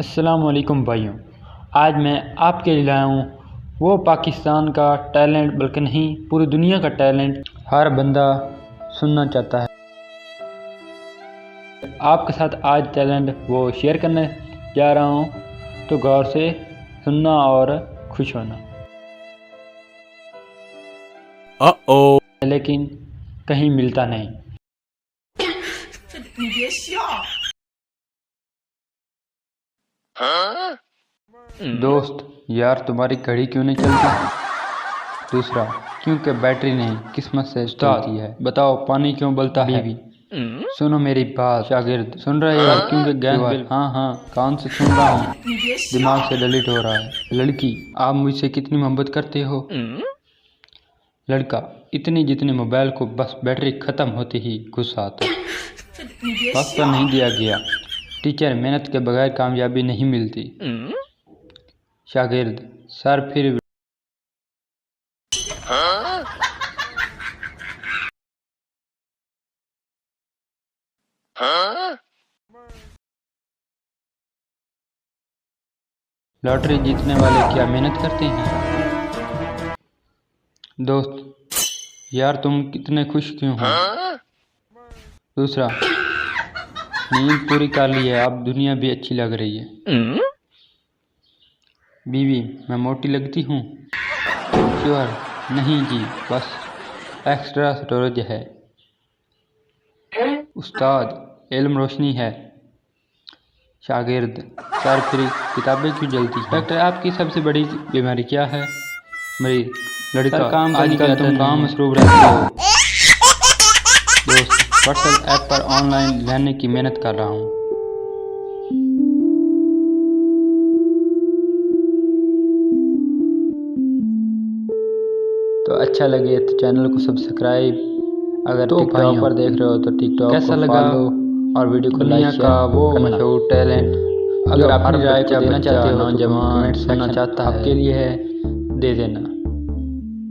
अस्सलामुअलैकुम भाइयों, आज मैं आपके लिए लाया हूँ वो पाकिस्तान का टैलेंट, बल्कि नहीं पूरी दुनिया का टैलेंट हर बंदा सुनना चाहता है। आपके साथ आज टैलेंट वो शेयर करने जा रहा हूँ, तो गौर से सुनना और खुश होना। लेकिन कहीं मिलता नहीं। दोस्त यार, तुम्हारी घड़ी क्यों नहीं चलती? दूसरा, क्योंकि बैटरी नहीं किस्मत से चलती है। बताओ पानी क्यों उबलता है? बीवी सुनो मेरी बात। शागिर्द सुन रहे हो? क्योंकि गैस बिल। हाँ कान से सुन रहा हूँ, दिमाग से डिलीट हो रहा है। लड़की, आप मुझसे कितनी मोहब्बत करते हो? लड़का, इतनी जितनी मोबाइल को बस बैटरी खत्म होती ही गुस्सा आता। वक्त पर नहीं दिया गया। टीचर, मेहनत के बगैर कामयाबी नहीं मिलती। शागिर्द, सर फिर लॉटरी जीतने वाले क्या मेहनत करते हैं? दोस्त यार, तुम कितने खुश क्यों हो? दूसरा, नींद पूरी कर ली है, अब दुनिया भी अच्छी लग रही है। बीवी, मैं मोटी लगती हूँ? श्योर नहीं जी, बस एक्स्ट्रा स्टोरेज है। उस्ताद, इल्म रोशनी है। शागिर्द, सर फिर किताबें क्यों जलती हैं? डॉक्टर, आपकी सबसे बड़ी बीमारी क्या है? मरीज, लड़का, काम आजकल तुम काम मसरूफ रहते हो। दोस्त, व्हाट्सएप ऐप पर ऑनलाइन लर्निंग की मेहनत कर रहा हूँ। तो अच्छा लगे तो चैनल को सब्सक्राइब, अगर तो टिकटॉक पर देख रहे हो तो टिकटॉक कैसा लगा और वीडियो को लाइक शेयर का वो मशहूर टैलेंट अगर आप अपनी राय को देना चाहते हो, नौजवान सुनना चाहता है, आपके लिए है, दे देना।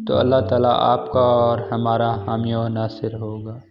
तो अल्लाह ताला आपका और हमारा हामी और नासिर होगा।